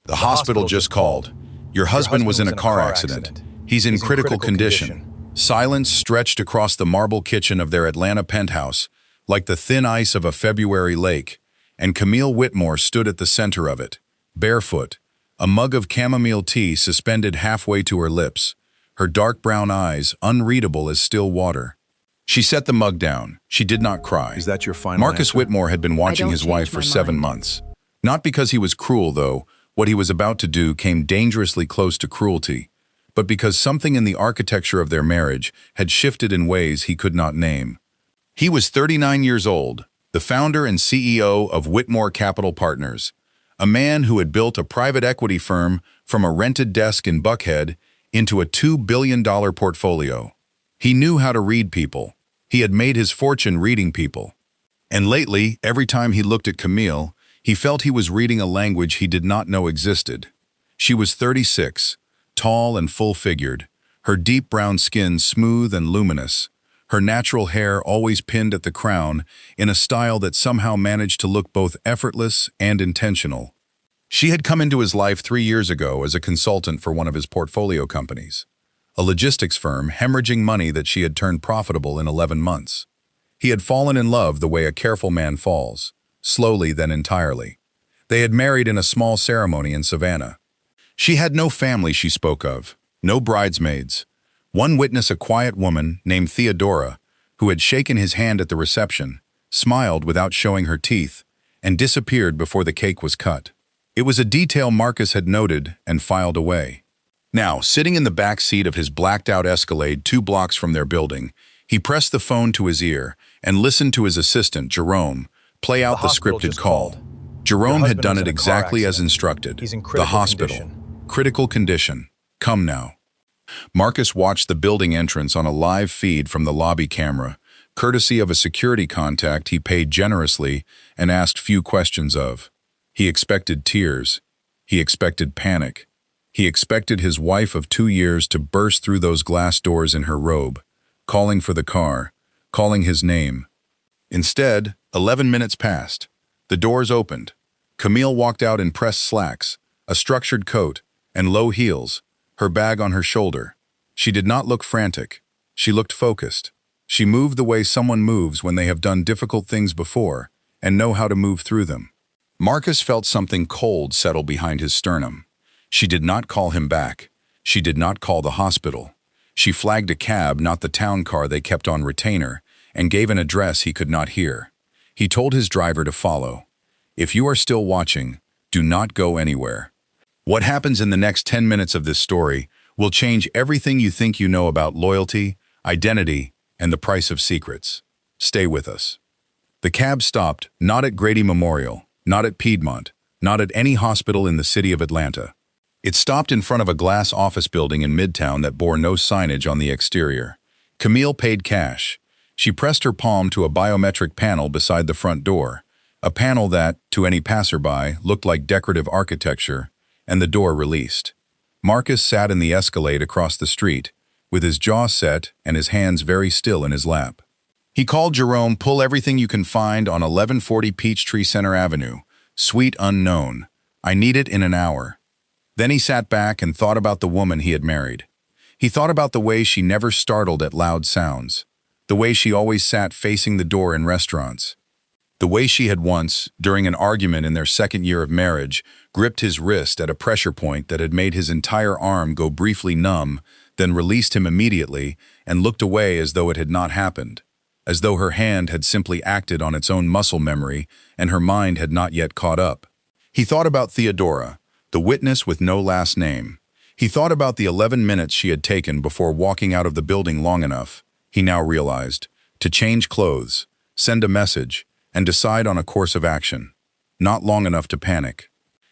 The hospital just called. Your husband was in a car accident. He's in critical condition. Silence stretched across the marble kitchen of their Atlanta penthouse, like the thin ice of a February lake, and Camille Whitmore stood at the center of it, barefoot, a mug of chamomile tea suspended halfway to her lips, her dark brown eyes unreadable as still water. She set the mug down. She did not cry. Is that your final Marcus answer? Whitmore had been watching his wife for 7 months. Not because he was cruel, though. What he was about to do came dangerously close to cruelty, but because something in the architecture of their marriage had shifted in ways he could not name. He was 39 years old, the founder and CEO of Whitmore Capital Partners, a man who had built a private equity firm from a rented desk in Buckhead into a $2 billion portfolio. He knew how to read people. He had made his fortune reading people. And lately, every time he looked at Camille, he felt he was reading a language he did not know existed. She was 36, tall and full-figured, her deep brown skin smooth and luminous, her natural hair always pinned at the crown in a style that somehow managed to look both effortless and intentional. She had come into his life 3 years ago as a consultant for one of his portfolio companies, a logistics firm hemorrhaging money that she had turned profitable in 11 months. He had fallen in love the way a careful man falls, slowly then entirely. They had married in a small ceremony in Savannah. She had no family she spoke of, no bridesmaids. One witness, a quiet woman named Theodora, who had shaken his hand at the reception, smiled without showing her teeth, and disappeared before the cake was cut. It was a detail Marcus had noted and filed away. Now, sitting in the back seat of his blacked-out Escalade 2 blocks from their building, he pressed the phone to his ear and listened to his assistant, Jerome, play out the scripted call. Jerome had done it exactly as instructed. The hospital. Critical condition. Come now. Marcus watched the building entrance on a live feed from the lobby camera, courtesy of a security contact he paid generously and asked few questions of. He expected tears. He expected panic. He expected his wife of 2 years to burst through those glass doors in her robe, calling for the car, calling his name. Instead, 11 minutes passed. The doors opened. Camille walked out in pressed slacks, a structured coat, and low heels, her bag on her shoulder. She did not look frantic. She looked focused. She moved the way someone moves when they have done difficult things before and know how to move through them. Marcus felt something cold settle behind his sternum. She did not call him back. She did not call the hospital. She flagged a cab, not the town car they kept on retainer, and gave an address he could not hear. He told his driver to follow. If you are still watching, do not go anywhere. What happens in the next 10 minutes of this story will change everything you think you know about loyalty, identity, and the price of secrets. Stay with us. The cab stopped, not at Grady Memorial, not at Piedmont, not at any hospital in the city of Atlanta. It stopped in front of a glass office building in Midtown that bore no signage on the exterior. Camille paid cash. She pressed her palm to a biometric panel beside the front door, a panel that, to any passerby, looked like decorative architecture, and the door released. Marcus sat in the Escalade across the street, with his jaw set and his hands very still in his lap. He called Jerome, pull everything you can find on 1140 Peachtree Center Avenue, Suite Unknown. I need it in an hour. Then he sat back and thought about the woman he had married. He thought about the way she never startled at loud sounds, the way she always sat facing the door in restaurants, the way she had once, during an argument in their 2nd year of marriage, gripped his wrist at a pressure point that had made his entire arm go briefly numb, then released him immediately and looked away as though it had not happened, as though her hand had simply acted on its own muscle memory and her mind had not yet caught up. He thought about Theodora, the witness with no last name. He thought about the 11 minutes she had taken before walking out of the building long enough, he now realized, to change clothes, send a message, and decide on a course of action. Not long enough to panic.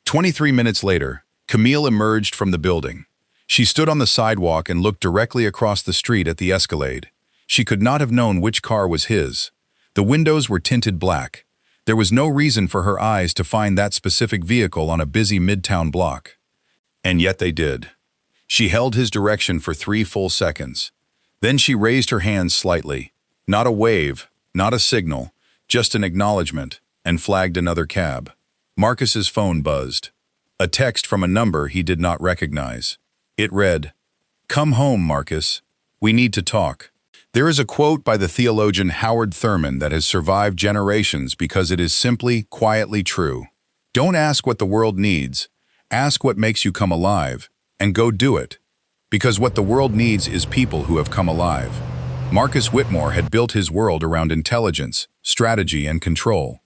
23 minutes later, Camille emerged from the building. She stood on the sidewalk and looked directly across the street at the Escalade. She could not have known which car was his. The windows were tinted black. There was no reason for her eyes to find that specific vehicle on a busy Midtown block. And yet they did. She held his direction for 3 full seconds. Then she raised her hands slightly. Not a wave, not a signal, just an acknowledgement, and flagged another cab. Marcus's phone buzzed. a text from a number he did not recognize. It read, "Come home, Marcus. We need to talk." There is a quote by the theologian Howard Thurman that has survived generations because it is simply, quietly true. Don't ask what the world needs. Ask what makes you come alive, and go do it. Because what the world needs is people who have come alive. Marcus Whitmore had built his world around intelligence, strategy, and control.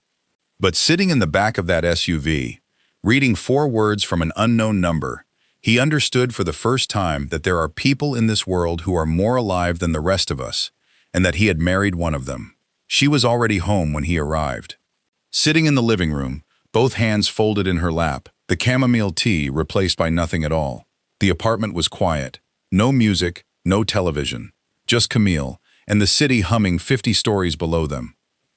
But sitting in the back of that SUV, reading 4 words from an unknown number, he understood for the first time that there are people in this world who are more alive than the rest of us, and that he had married one of them. She was already home when he arrived. Sitting in the living room, both hands folded in her lap, the chamomile tea replaced by nothing at all. The apartment was quiet. No music, no television. Just Camille, and the city humming 50 stories below them.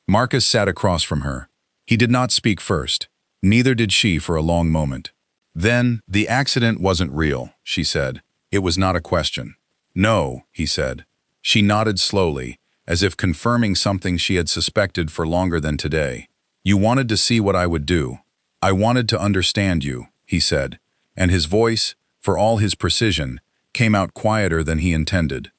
Marcus sat across from her. He did not speak first. Neither did she for a long moment. Then, "The accident wasn't real," she said. "It was not a question." "No," he said. She nodded slowly, as if confirming something she had suspected for longer than today. "You wanted to see what I would do. I wanted to understand you," he said, and his voice, for all his precision, came out quieter than he intended.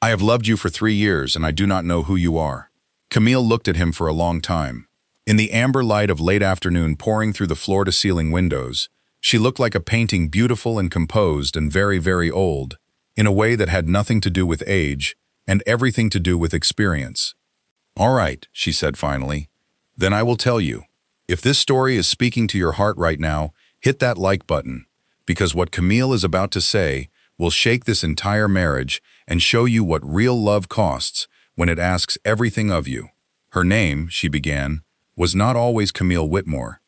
"I have loved you for 3 years, and I do not know who you are." Camille looked at him for a long time. In the amber light of late afternoon pouring through the floor-to-ceiling windows, she looked like a painting, beautiful and composed and very, very old, in a way that had nothing to do with age and everything to do with experience. "All right," she said finally. "Then I will tell you. If this story is speaking to your heart right now, hit that like button, because what Camille is about to say will shake this entire marriage and show you what real love costs when it asks everything of you." Her name, she began, was not always Camille Whitmore.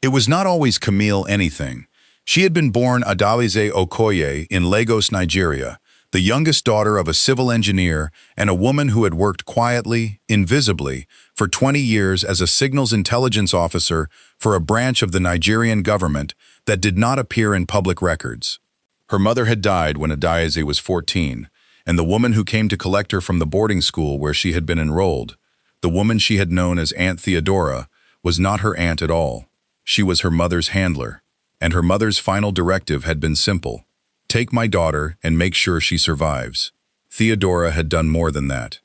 It was not always Camille anything. She had been born Adaeze Okoye in Lagos, Nigeria, the youngest daughter of a civil engineer and a woman who had worked quietly, invisibly, for 20 years as a signals intelligence officer for a branch of the Nigerian government that did not appear in public records. Her mother had died when Adaeze was 14, and the woman who came to collect her from the boarding school where she had been enrolled, the woman she had known as Aunt Theodora, was not her aunt at all. She was her mother's handler, and her mother's final directive had been simple: take my daughter and make sure she survives. Theodora had done more than that.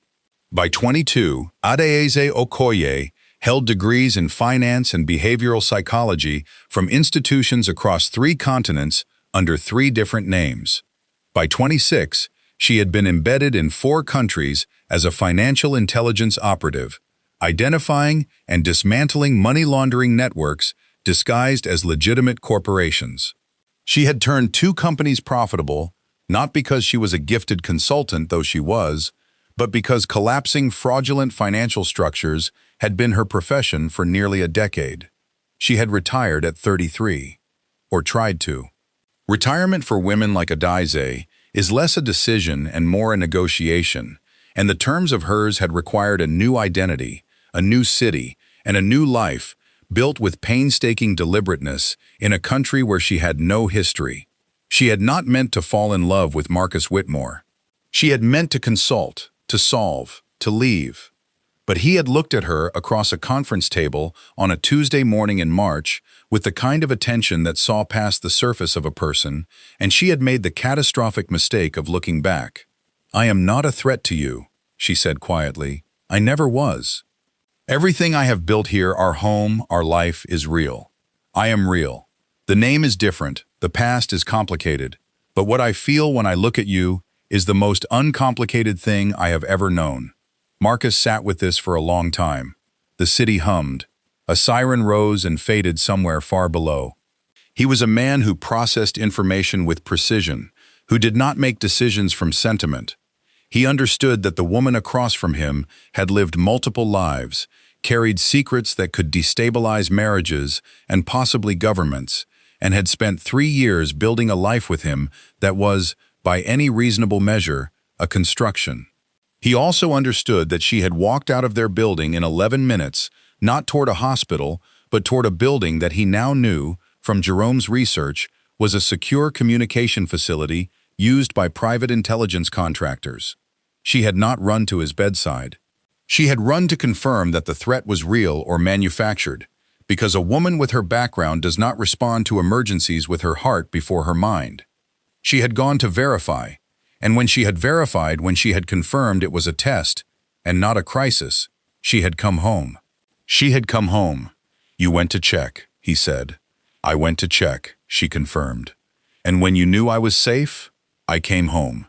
By 22, Adaeze Okoye held degrees in finance and behavioral psychology from institutions across 3 continents under 3 different names. By 26, she had been embedded in 4 countries as a financial intelligence operative, identifying and dismantling money laundering networks disguised as legitimate corporations. She had turned 2 companies profitable, not because she was a gifted consultant, though she was, but because collapsing fraudulent financial structures had been her profession for nearly a decade. She had retired at 33, or tried to. Retirement for women like Adaeze is less a decision and more a negotiation, and the terms of hers had required a new identity, a new city, and a new life built with painstaking deliberateness in a country where she had no history. She had not meant to fall in love with Marcus Whitmore. She had meant to consult, to solve, to leave. But he had looked at her across a conference table on a Tuesday morning in March with the kind of attention that saw past the surface of a person, and she had made the catastrophic mistake of looking back. "I am not a threat to you," she said quietly. "I never was. Everything I have built here, our home, our life, is real. I am real. The name is different, the past is complicated, but what I feel when I look at you is the most uncomplicated thing I have ever known." Marcus sat with this for a long time. The city hummed. A siren rose and faded somewhere far below. He was a man who processed information with precision, who did not make decisions from sentiment. He understood that the woman across from him had lived multiple lives, carried secrets that could destabilize marriages and possibly governments, and had spent 3 years building a life with him that was, by any reasonable measure, a construction. He also understood that she had walked out of their building in 11 minutes, not toward a hospital, but toward a building that he now knew, from Jerome's research, was a secure communication facility used by private intelligence contractors. She had not run to his bedside. She had run to confirm that the threat was real or manufactured, Because a woman with her background does not respond to emergencies with her heart before her mind. She had gone to verify, and when she had verified, when she had confirmed it was a test and not a crisis, she had come home. She had come home. You went to check, he said. I went to check, she confirmed. And when you knew I was safe, I came home.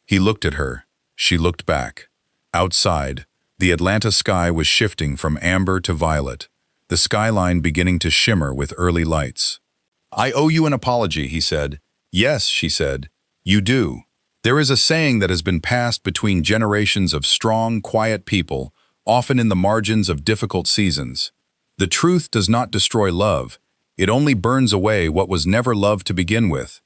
He looked at her. She looked back. Outside, the Atlanta sky was shifting from amber to violet, the skyline beginning to shimmer with early lights. I owe you an apology, he said. Yes, she said. You do. There is a saying that has been passed between generations of strong, quiet people, often in the margins of difficult seasons. The truth does not destroy love. It only burns away what was never love to begin with.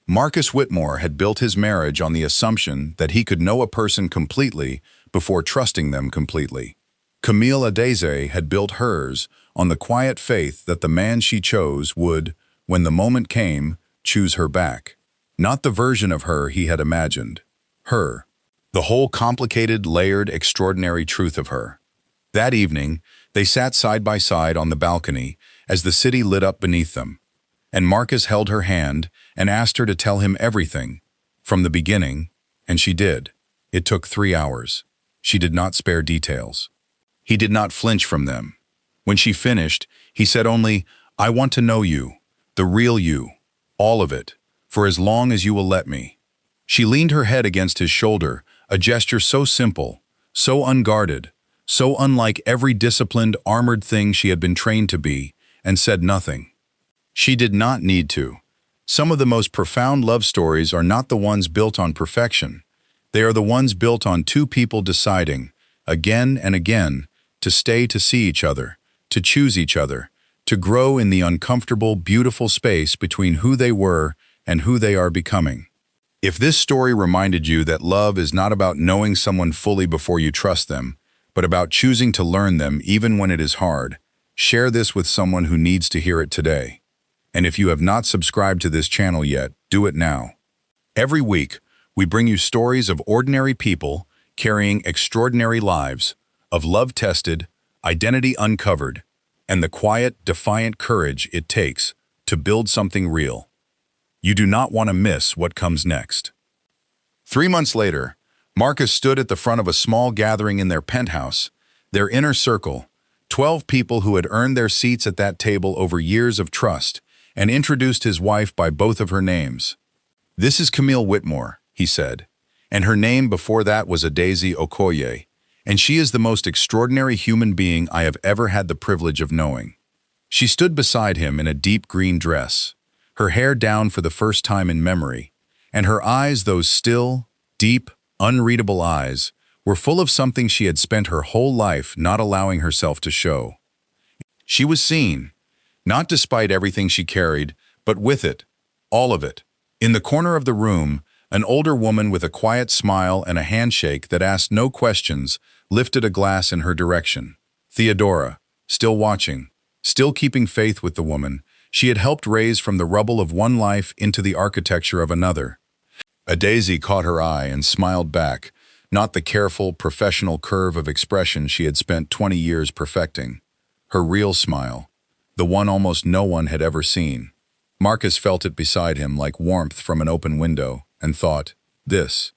Marcus Whitmore had built his marriage on the assumption that he could know a person completely before trusting them completely. Camille Adaeze had built hers on the quiet faith that the man she chose would, when the moment came, choose her back. Not the version of her he had imagined. Her. The whole complicated, layered, extraordinary truth of her. That evening, they sat side by side on the balcony as the city lit up beneath them. And Marcus held her hand and asked her to tell him everything, from the beginning, and she did. It took 3 hours. She did not spare details. He did not flinch from them. When she finished, he said only, I want to know you, the real you, all of it, for as long as you will let me. She leaned her head against his shoulder, a gesture so simple, so unguarded, so unlike every disciplined, armored thing she had been trained to be, and said nothing. She did not need to. Some of the most profound love stories are not the ones built on perfection. They are the ones built on two people deciding, again and again, to stay to see each other, to choose each other, to grow in the uncomfortable, beautiful space between who they were and who they are becoming. If this story reminded you that love is not about knowing someone fully before you trust them, but about choosing to learn them even when it is hard, share this with someone who needs to hear it today. And if you have not subscribed to this channel yet, do it now. Every week, we bring you stories of ordinary people carrying extraordinary lives, of love tested, identity uncovered, and the quiet, defiant courage it takes to build something real. You do not want to miss what comes next. 3 months later, Marcus stood at the front of a small gathering in their penthouse, their inner circle, 12 people who had earned their seats at that table over years of trust, and introduced his wife by both of her names. This is Camille Whitmore, he said, and her name before that was Adaeze Okoye, and she is the most extraordinary human being I have ever had the privilege of knowing. She stood beside him in a deep green dress, her hair down for the first time in memory, and her eyes, those still, deep, unreadable eyes, were full of something she had spent her whole life not allowing herself to show. She was seen, not despite everything she carried, but with it, all of it. In the corner of the room, an older woman with a quiet smile and a handshake that asked no questions lifted a glass in her direction. Theodora, still watching, still keeping faith with the woman she had helped raise from the rubble of one life into the architecture of another. Adaeze caught her eye and smiled back, not the careful, professional curve of expression she had spent 20 years perfecting. Her real smile, the one almost no one had ever seen. Marcus felt it beside him like warmth from an open window and thought, this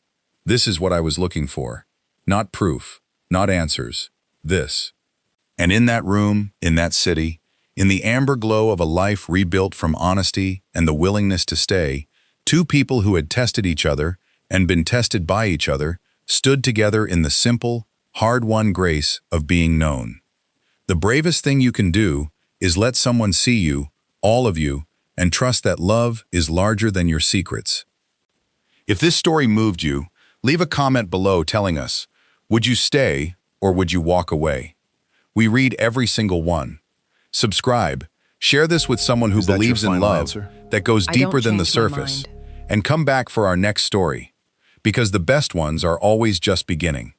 is what I was looking for. Not proof, not answers, this. And in that room, in that city, in the amber glow of a life rebuilt from honesty and the willingness to stay, two people who had tested each other and been tested by each other stood together in the simple, hard-won grace of being known. The bravest thing you can do is let someone see you, all of you, and trust that love is larger than your secrets. If this story moved you, leave a comment below telling us, would you stay or would you walk away? We read every single one. Subscribe, share this with someone who believes in love that goes deeper than the surface, and come back for our next story, because the best ones are always just beginning.